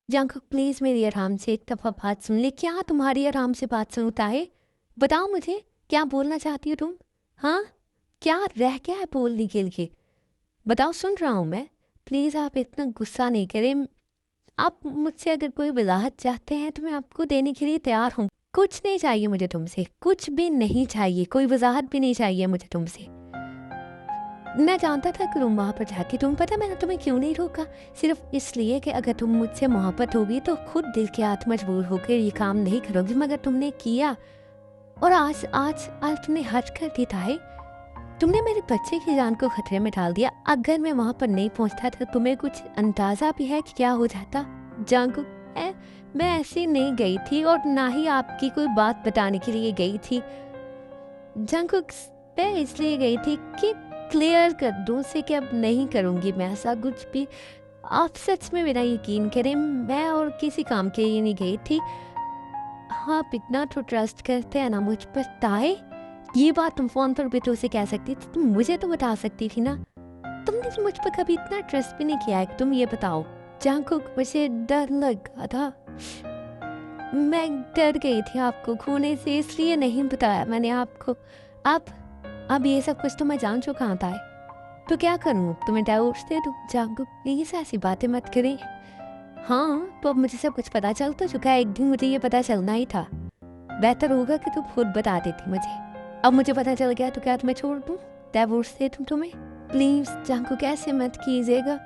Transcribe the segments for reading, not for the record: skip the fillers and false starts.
Jungkook please मेरी आराम से एक दफ़ा बात सुन ले। क्या तुम्हारी आराम से बात सुनता है? बताओ मुझे, क्या बोलना चाहती हो तुम? हाँ? क्या रह गया है बोलने के लिए? बताओ, सुन रहा हूँ मैं। प्लीज़ आप इतना गुस्सा नहीं करें। आप मुझसे अगर कोई वज़ाहत चाहते हैं तो मैं आपको देने के लिए तैयार हूँ। कुछ नहीं चाहिए मुझे तुमसे, कुछ भी नहीं चाहिए, कोई वज़ाहत भी नहीं चाहिए मुझे तुमसे। मैं जानता था कि तुम वहाँ पर जाके, तुम पता मैंने तुम्हें क्यों नहीं रोका? सिर्फ इसलिए कि अगर तुम मुझसे मोहब्बत होगी तो खुद दिल के हाथ मजबूर होकर ये काम नहीं करोगी, मगर तुमने किया। और आज आज आज तुमने हद कर दी ताए। तुमने मेरे बच्चे की जान को खतरे में डाल दिया। अगर मैं वहाँ पर नहीं पहुँचता तो तुम्हें कुछ अंदाजा भी है कि क्या हो जाता? जांगू, मैं ऐसे नहीं गई थी और ना ही आपकी कोई बात बताने के लिए गई थी। जांगू, मैं इसलिए गई थी कि क्लियर कर दूं से कि अब नहीं करूँगी मैं ऐसा कुछ भी। आप सच में मेरा यकीन करें, मैं और किसी काम के लिए नहीं गई थी। आप इतना तो ट्रस्ट करते हैं ना मुझ पर ताए। ये बात तुम फोन पर भी तो उसे कह सकती थी, तुम मुझे तो बता सकती थी ना। तुमने तो मुझ पर कभी इतना ट्रस्ट भी नहीं किया है कि तुम ये बताओ। जंकुक, मुझे डर लगा था। मैं डर गई थी आपको खोने से, इसलिए नहीं बताया मैंने आपको। अब ये सब कुछ तो मैं जान चुका था। तो क्या करूँ, तुम्हें डाइवोर्स दे दूँ? जंकुक प्लीज ऐसी बातें मत करें। हाँ, तो अब मुझे सब कुछ पता चल तो चुका है, एक दिन मुझे ये पता चलना ही था। बेहतर होगा कि तुम खुद बता देती मुझे। अब मुझे पता चल गया तो क्या तुम्हें छोड़ दूँ, डाइवोर्स दे दूँ तुम्हें? प्लीज़ जांकू, कैसे मत कीजिएगा।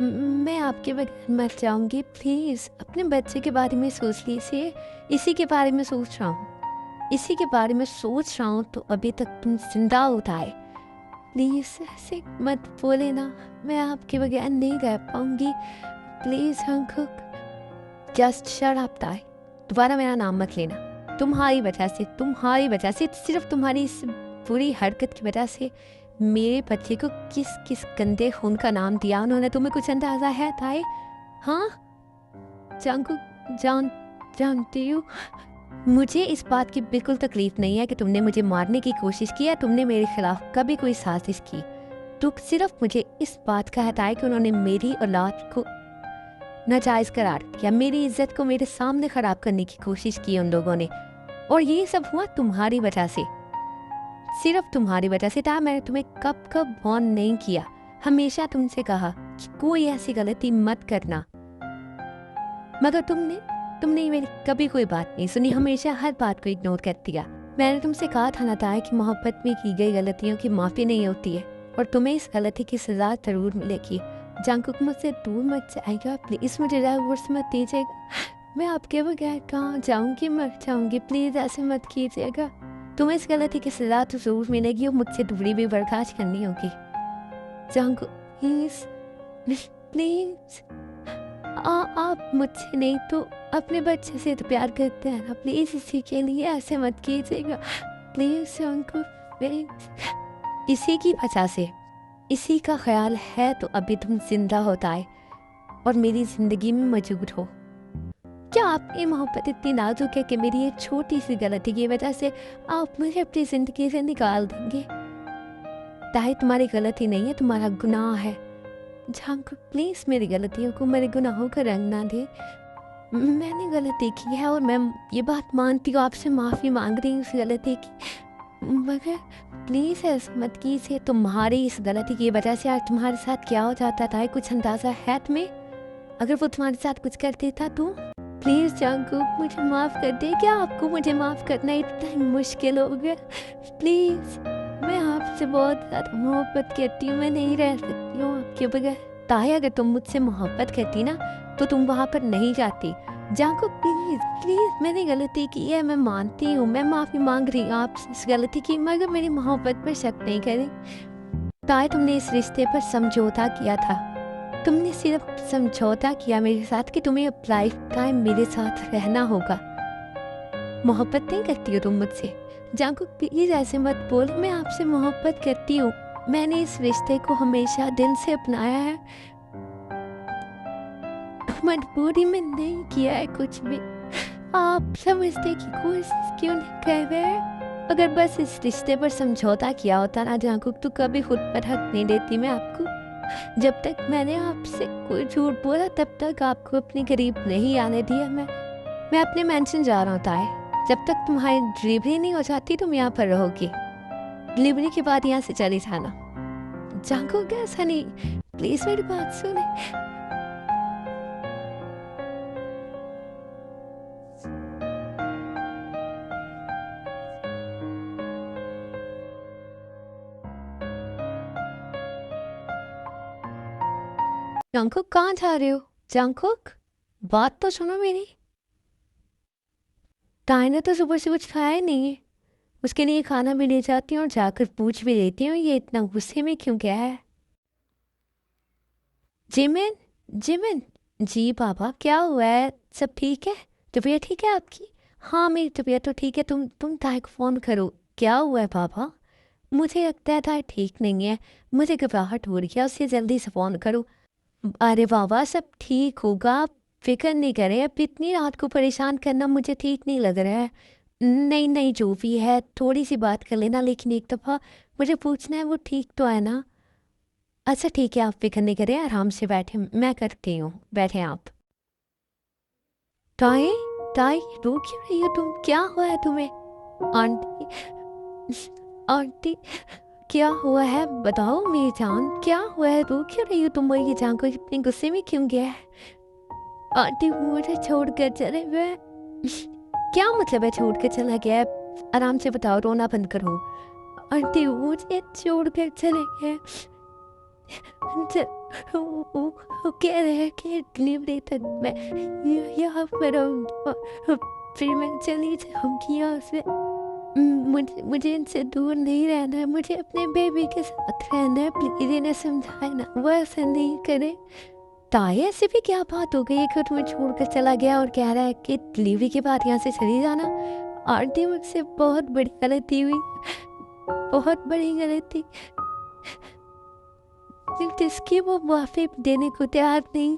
मैं आपके बगैर मर जाऊंगी। प्लीज़ अपने बच्चे के बारे में सोच लीजिए। इसी के बारे में सोच रहा हूँ, इसी के बारे में सोच रहा हूँ तो अभी तक तुम जिंदा होता है। प्लीज़ ऐसे मत बोले ना, मैं आपके बगैर नहीं रह पाऊंगी। प्लीज़ हंकुक, जस्ट शट अप ताई। दोबारा मेरा नाम मत लेना। तुम्हारी वजह से, सिर्फ तुम्हारी इस बुरी हरकत की वजह से मेरे बच्चे को किस किस गंदे खून का नाम दिया उन्होंने, तुम्हें कुछ अंदाजा है ताई? हाँ जांकू, जानती हूँ। मुझे इस बात की बिल्कुल तकलीफ नहीं है कि तुमने मुझे मारने की कोशिश की या तुमने मेरे खिलाफ कभी कोई साजिश की। तो सिर्फ मुझे इस बात का हता है कि उन्होंने मेरी औलाद को नाजायज करार दिया, मेरी इज्जत को मेरे सामने खराब करने की कोशिश की उन लोगों ने। और ये सब हुआ तुम्हारी वजह से, सिर्फ तुम्हारी वजह से। था मैंने तुम्हें कब वार्न नहीं किया? हमेशा तुमसे कहा कि कोई ऐसी गलती मत करना, मगर तुमने मेरी कभी कोई बात नहीं सुनी, हमेशा हर बात को इग्नोर कर दिया। मैंने तुमसे कहा था ना ताया कि मोहब्बत में की गई गलतियों की माफ़ी नहीं होती है और तुम्हें इस गलती की सजा जरूर मिलेगी। जंकुक, मुझसे दूर मत जाएगा प्लीज़, मुझे डाइवोर्स मत दीजिएगा। मैं आपके बगैर कहाँ जाऊँगी, मर जाऊँगी। प्लीज़ ऐसे मत कीजिएगा। तुम्हें इस गलती की सजा तो जरूर मिलेगी और मुझसे दूरी भी बर्दाश्त करनी होगी। जंकुक प्लीज़, प्लीज़ आप मुझसे नहीं तो अपने बच्चे से तो प्यार करते हैं ना, प्लीज़ इसी के लिए ऐसे मत कीजिएगा। Please Jungkook, please. इसी की वजह से, इसी का ख्याल है तो अभी तुम जिंदा होता है और मेरी ज़िंदगी में मौजूद हो। क्या आपकी मोहब्बत इतनी नाजुक है कि मेरी ये छोटी सी गलती की वजह से आप मुझे अपनी ज़िंदगी से निकाल देंगे? ताकि तुम्हारी गलती नहीं है, तुम्हारा गुनाह है। जंकुक प्लीज़ मेरी गलतियों को, मेरे गुनाहों का रंग ना दे। मैंने गलती की है और मैं ये बात मानती हूँ, आपसे माफ़ी मांग रही हूँ इस गलती की, मगर प्लीज़ ऐसा मत कीजिए। तुम्हारी इस गलती की वजह से आज तुम्हारे साथ क्या हो जाता था, कुछ अंदाज़ा है तुम्हें? अगर वो तुम्हारे साथ कुछ कर देता तो? प्लीज़ जंकुक मुझे माफ़ कर दे। क्या आपको मुझे माफ़ करना इतना मुश्किल हो गया? प्लीज़, मैं आपसे बहुत ज़्यादा मोहब्बत करती हूँ, मैं नहीं रह सकती हूँ आपके बगैर। ताहे, अगर तुम मुझसे मोहब्बत करती ना तो तुम वहाँ पर नहीं जाती। जंकुक प्लीज़, प्लीज़ मैंने गलती की है, मैं मानती हूँ, मैं माफ़ी मांग रही हूँ आपसे इस गलती की, मगर मेरी मोहब्बत पर शक नहीं करें। ताहे, तुमने इस रिश्ते पर समझौता किया था, तुमने सिर्फ समझौता किया मेरे साथ कि तुम्हें अब लाइफ टाइम मेरे साथ रहना होगा। मोहब्बत नहीं करती हो तुम मुझसे? जांकुक प्लीज ऐसे मत बोल, मैं आपसे मोहब्बत करती हूँ। मैंने इस रिश्ते को हमेशा दिल से अपनाया है, मजबूरी में नहीं किया है कुछ भी। आप समझने की कोशिश क्यों नहीं कर रहे हैं? अगर बस इस रिश्ते पर समझौता किया होता ना जांकुक, तो कभी खुद पर हक नहीं देती मैं आपको। जब तक मैंने आपसे कोई झूठ बोला तब तक आपको अपने करीब नहीं आने दिया। मैं अपने मेंशन जा रहा हूँ ताए। जब तक तुम्हारी डिलीवरी नहीं हो जाती तुम यहाँ पर रहोगी। डिलीवरी के बाद यहाँ से चली जाना। जंकुक ऐसा नहीं, प्लीज मेरी बात सुने। जंकुक कहाँ जा रहे हो? जंकुक बात तो सुनो मेरी। ताई ने तो सुबह से कुछ खाया ही नहीं है। उसके लिए खाना भी ले जाती हूँ और जाकर पूछ भी लेती हूँ ये इतना गुस्से में क्यों गया है। Jimin, Jimin. जी पापा, क्या हुआ है? सब ठीक है? तबीयत ठीक है आपकी? हाँ मेरी तबीयत तो ठीक है। तुम ताई को फ़ोन करो। क्या हुआ है पापा? मुझे लगता है ताई ठीक नहीं है। मुझे घबराहट हो रही है, उससे जल्दी से फ़ोन करो। अरे बाबा सब ठीक होगा, आप फिक्र नहीं करें। अब इतनी रात को परेशान करना मुझे ठीक नहीं लग रहा है। नहीं नहीं, जो भी है थोड़ी सी बात कर लेना, लेकिन एक दफ़ा मुझे पूछना है वो ठीक तो है ना? अच्छा ठीक है, आप फिक्र नहीं करें, आराम से बैठे, मैं करती हूँ, बैठे आप। ताई, ताई रो क्यों रही हो तुम? क्या हुआ है तुम्हें? आंटी, आंटी क्या हुआ है बताओ मेरी जान, क्या हुआ है? रो क्यों रही हो तुम? मेरी जान को इतने गुस्से में क्यों गया है? आंटी मुझे छोड़ कर चले गए। क्या मतलब है छोड़ कर चला गया? आराम से बताओ, रोना बंद करो। आंटी मुझे छोड़ कर चले गए। वो कह रहे हैं कि डिलीवरी तक मैं यहाँ पर रहूंगी, फिर मैं चली जाऊंगी यहाँ से। मुझे इनसे दूर नहीं रहना है, मुझे अपने बेबी के साथ रहना है। प्लीज इन्हें समझाए ना, वो ऐसा नहीं करे। ताई ऐसे भी क्या बात हो गई है कि तुम्हें छोड़कर चला गया और कह रहा है कि डिलीवरी के बाद यहाँ से चली जाना? आंटी मुझसे बहुत बड़ी गलती हुई, बहुत बड़ी गलती, जिसकी वो माफी देने को तैयार नहीं।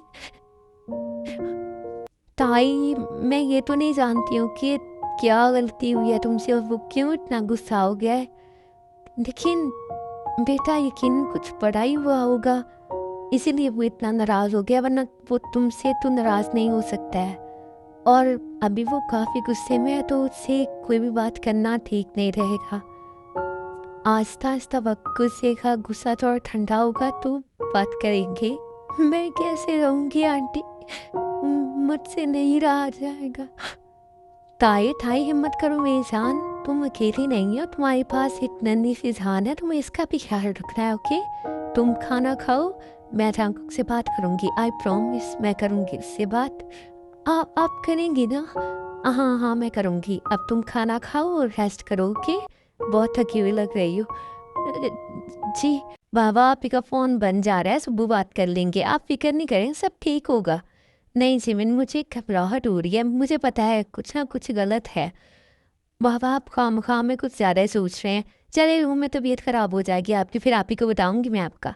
ताई मैं ये तो नहीं जानती हूँ कि क्या गलती हुई है तुमसे और वो क्यों इतना गुस्सा हो गया है, लेकिन बेटा यकीन कुछ बड़ा ही हुआ होगा, इसीलिए वो इतना नाराज हो गया, वरना वो तुमसे तो नाराज नहीं हो सकता है। और अभी वो काफी गुस्से में है, तो उससे कोई भी बात करना ठीक नहीं रहेगा। आस्ता आस्ता वक्त गुस्सेगा, गुस्सा थोड़ा ठंडा होगा तो बात करेंगे। मैं कैसे रहूंगी आंटी, मुझसे नहीं रहा जाएगा। ताई ताई हिम्मत करो मेरी जान, तुम अकेली नहीं हो, तुम्हारे पास एक नन्ही सी जान है, तुम्हें इसका भी ख्याल रखना है। ओके तुम खाना खाओ, मैं जंकुक से बात करूंगी, आई प्रॉमिस मैं करूंगी उससे बात। आप करेंगी ना? हाँ हाँ मैं करूंगी। अब तुम खाना खाओ और रेस्ट करो। ओके बहुत थकी हुई लग रही हो। जी बाबा आप ही का फ़ोन बन जा रहा है, सुबह बात कर लेंगे, आप फिक्र नहीं करें, सब ठीक होगा। नहीं जिमिन मुझे घबराहट हो रही है, मुझे पता है कुछ ना कुछ गलत है। बाबा आप खाम में कुछ ज़्यादा ही सोच रहे हैं। चले रूम में तबीयत ख़राब हो जाएगी आपकी, फिर आप ही को बताऊंगी मैं आपका।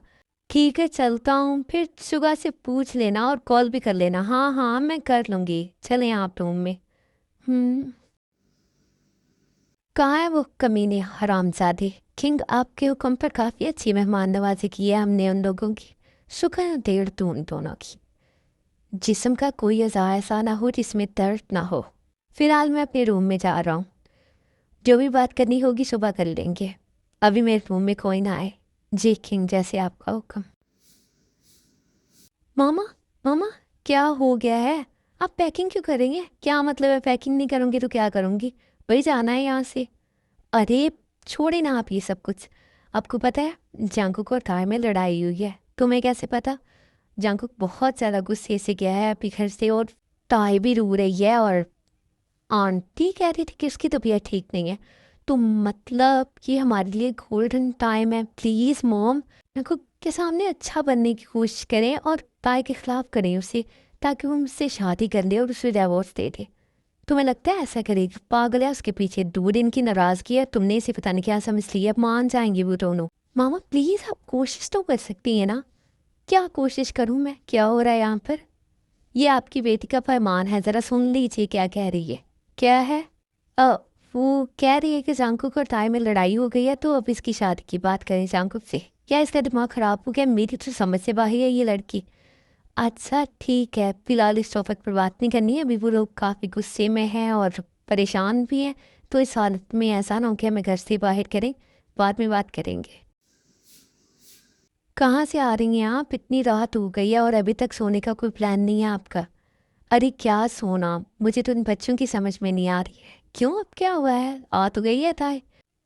ठीक है चलता हूँ, फिर सुगा से पूछ लेना और कॉल भी कर लेना। हाँ हाँ मैं कर लूँगी, चलें आप रूम में। कहाँ है वो कमीने हरामजादे? किंग आपके हुक्म पर काफ़ी अच्छी मेहमान नवाजी की है हमने उन लोगों की। शुक्र है देर तो उन दोनों की। जिस्म का कोई अज़ा ऐसा ना हो जिसमें दर्द ना हो। फिलहाल मैं अपने रूम में जा रहा हूँ, जो भी बात करनी होगी सुबह कर लेंगे, अभी मेरे रूम में कोई ना आए। जी किंग जैसे आपका हुक्म। मामा, मामा क्या हो गया है? आप पैकिंग क्यों करेंगे? क्या मतलब है पैकिंग नहीं करूँगी तो क्या करूँगी? वही जाना है यहाँ से। अरे छोड़े ना आप ये सब कुछ। आपको पता है जंकुक और ताई में लड़ाई हुई है, तुम्हें कैसे पता? जंकुक बहुत ज़्यादा गुस्से से गया है अभी घर से, और ताई भी रो रही है, और आंटी कह रही थी कि उसकी तबीयत ठीक नहीं है। तो मतलब कि हमारे लिए गोल्डन टाइम है। प्लीज़ मॉम जंकुक के सामने अच्छा बनने की कोशिश करें और ताई के खिलाफ करें उसे, ताकि वो मुझसे शादी कर ले और उसे डिवोर्स दे दे। तुम्हें लगता है ऐसा करेगी? पागल है, उसके पीछे 2 दिन की नाराजगी है, तुमने इसे पता नहीं क्या समझ लिया, मान जाएंगे वो दोनों। मामा प्लीज आप कोशिश तो कर सकती हैं ना? क्या कोशिश करूं मैं? क्या हो रहा है यहाँ पर? ये आपकी बेटी का फरमान है, जरा सुन लीजिए क्या कह रही है। क्या है? अ, वो कह रही है कि जंकुक और ताई में लड़ाई हो गई है, तो अब इसकी शादी की बात करें जंकुक से। क्या इसका दिमाग ख़राब हो गया? मेरी तो समझ से बाहर है ये लड़की। अच्छा ठीक है, फ़िलहाल इस टॉपिक पर बात नहीं करनी है, अभी वो लोग काफ़ी गुस्से में हैं और परेशान भी हैं, तो इस हालत में ऐसा ना हो कि हमें घर से बाहर करें, बाद में बात करेंगे। कहाँ से आ रही हैं आप? इतनी रात हो गई है और अभी तक सोने का कोई प्लान नहीं है आपका? अरे क्या सोना, मुझे तो इन बच्चों की समझ में नहीं आ रही है। क्यों, अब क्या हुआ है? आ तो गई है ताई।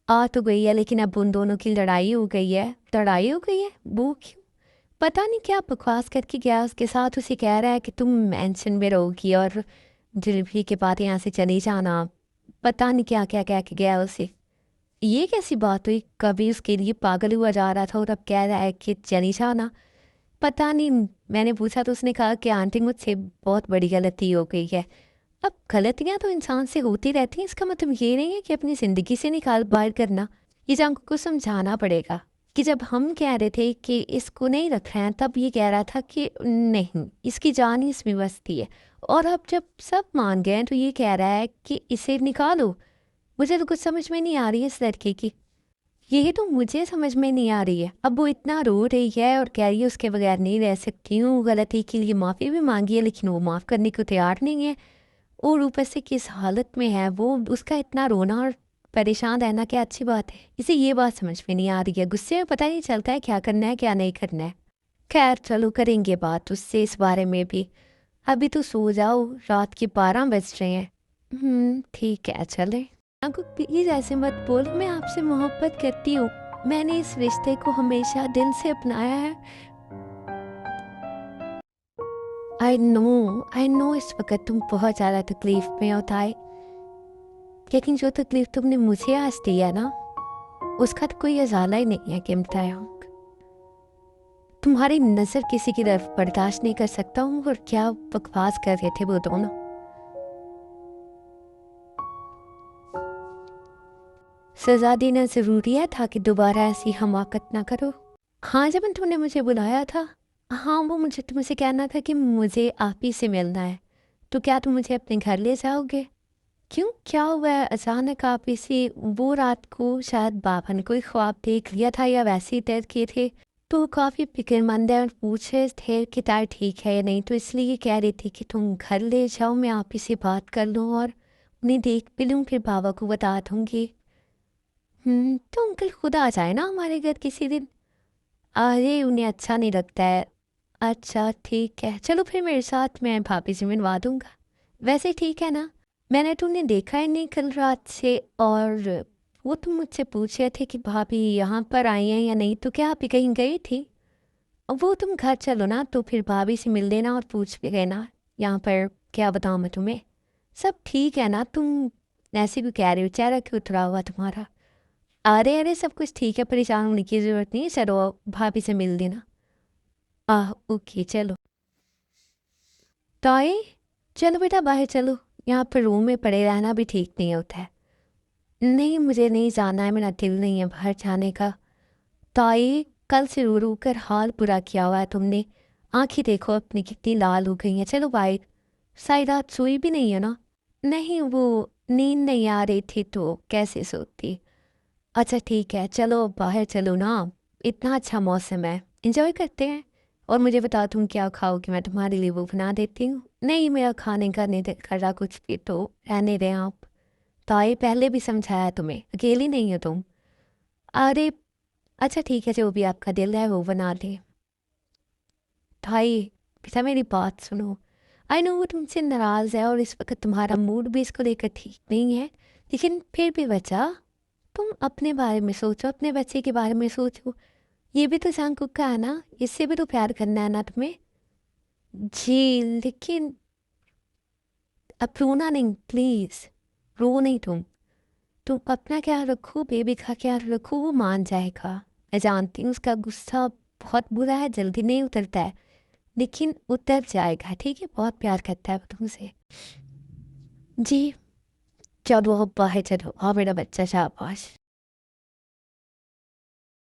आ तो गई है, लेकिन अब उन दोनों की लड़ाई हो गई है। लड़ाई हो गई है? वो क्यों? पता नहीं क्या बकवास करके गया उसके साथ। उसे कह रहा है कि तुम मेंशन में रहोगी और डिलीवरी के बाद यहाँ से चली जाना। पता नहीं क्या क्या कह के गया उसे। ये कैसी बात हुई? कभी उसके लिए पागल हुआ जा रहा था और अब कह रहा है कि चली जाना। पता नहीं, मैंने पूछा तो उसने कहा कि आंटी मुझसे बहुत बड़ी गलती हो गई है। अब गलतियां तो इंसान से होती रहती हैं, इसका मतलब ये नहीं है कि अपनी ज़िंदगी से निकाल बाहर करना। ये जांको को समझाना पड़ेगा कि जब हम कह रहे थे कि इसको नहीं रख रहे हैं, तब ये कह रहा था कि नहीं, इसकी जान ही इसमें बसती है। और अब जब सब मान गए हैं तो ये कह रहा है कि इसे निकालो। मुझे तो कुछ समझ में नहीं आ रही है इस लड़के की। यही तो मुझे समझ में नहीं आ रही है। अब वो इतना रो रही है और कह रही है उसके बगैर नहीं रह सकती हूँ, गलती के लिए माफ़ी भी मांगी है, लेकिन वो माफ़ करने को तैयार नहीं है। और ऊपर से किस हालत में है वो, उसका इतना रोना और परेशान रहना क्या अच्छी बात है? इसे ये बात समझ में नहीं आ रही है। गुस्से में पता नहीं चलता है क्या करना है क्या नहीं करना है। खैर चलो, करेंगे बात उससे इस बारे में भी। अभी तो सो जाओ, रात के 12 बज रहे हैं। ठीक है, चले। आपको प्लीज़ ऐसे मत बोल, मैं आपसे मोहब्बत करती हूँ। मैंने इस रिश्ते को हमेशा दिल से अपनाया है। आई नो इस वक्त तुम बहुत ज़्यादा तकलीफ में हो ताई, लेकिन जो तकलीफ तुमने मुझे आज दी है ना, उसका तो कोई अजाला ही नहीं है कि मिटाया। तुम्हारी नज़र किसी की तरफ बर्दाश्त नहीं कर सकता हूँ। और क्या बकवास कर रहे थे वो दोनों? सजा देना ज़रूरी है ताकि दोबारा ऐसी हमाकत ना करो। हाँ, जब तुमने मुझे बुलाया था, हाँ वो मुझे तुमसे कहना था कि मुझे आप ही से मिलना है। तो क्या तुम मुझे अपने घर ले जाओगे? क्यों, क्या हुआ है अचानक आप इसी? वो रात को शायद बाबा ने कोई ख्वाब देख लिया था या वैसे ही तैर किए थे, तो काफ़ी फिक्रमंद है और पूछ रहे थे कि तार ठीक है या नहीं, तो इसलिए कह रही थी कि तुम घर ले जाओ, मैं आप ही से बात कर लूँ और उन्हें देख भी लूँ, फिर बाबा को बता दूँगी। तो अंकल खुद आ जाए ना हमारे घर किसी दिन। अरे उन्हें अच्छा नहीं लगता है। अच्छा ठीक है, चलो फिर मेरे साथ, मैं भाभी से मिलवा दूंगा। वैसे ठीक है ना? मैंने तो उन्हें देखा ही नहीं कल रात से। और वो तुम मुझसे पूछ रहे थे कि भाभी यहाँ पर आई हैं या नहीं, तो क्या आप ही कहीं गई थी? वो तुम घर चलो ना, तो फिर भाभी से मिल लेना और पूछ भी लेना। यहाँ पर क्या बताऊँ मैं तुम्हें? सब ठीक है ना? तुम ऐसे भी कह रहे हो, चेहरा क्यों उतरा हुआ तुम्हारा? अरे अरे, सब कुछ ठीक है, परेशान होने की ज़रूरत नहीं है। चलो भाभी से मिल लेना। ओके चलो। ताई, चलो बेटा बाहर चलो। यहाँ पर रूम में पड़े रहना भी ठीक नहीं होता है। नहीं, मुझे नहीं जाना है, मेरा दिल नहीं है बाहर जाने का। ताई, कल से रो रो कर हाल बुरा किया हुआ है तुमने। आंखें देखो अपनी कितनी लाल हो गई हैं। चलो बाहर। सारी रात सोई भी नहीं है ना? नहीं, वो नींद नहीं आ रही थी तो कैसे सोती। अच्छा ठीक है, चलो बाहर चलो ना। इतना अच्छा मौसम है, इंजॉय करते हैं। और मुझे बता तुम क्या खाओगे, मैं तुम्हारे लिए वो बना देती हूँ। नहीं, मेरा खाने का नहीं दिल कर रहा कुछ भी, तो रहने दें आप। ताई, पहले भी समझाया तुम्हें, अकेली नहीं हो तुम। अरे अच्छा ठीक है, जो भी आपका दिल है वो बना दे। ताई, बेटा मेरी बात सुनो। आई नो वो तुमसे नाराज़ है और इस वक्त तुम्हारा मूड भी इसको लेकर ठीक नहीं है, लेकिन फिर भी बच्चा, तुम अपने बारे में सोचो, अपने बच्चे के बारे में सोचो। ये भी तो जंगकुक का है ना, इससे भी तो प्यार करना है ना तुम्हें। जी, लेकिन अब रोना नहीं प्लीज़। रो नहीं तुम अपना ख्याल रखो, बेबी का ख्याल रखो, वो मान जाएगा। मैं जानती हूँ उसका गुस्सा बहुत बुरा है, जल्दी नहीं उतरता है, लेकिन उतर जाएगा, ठीक है? बहुत प्यार करता है वो तुमसे। जी, चलो अब बाहर चलो। हाँ मेरा बच्चा, शाबाश।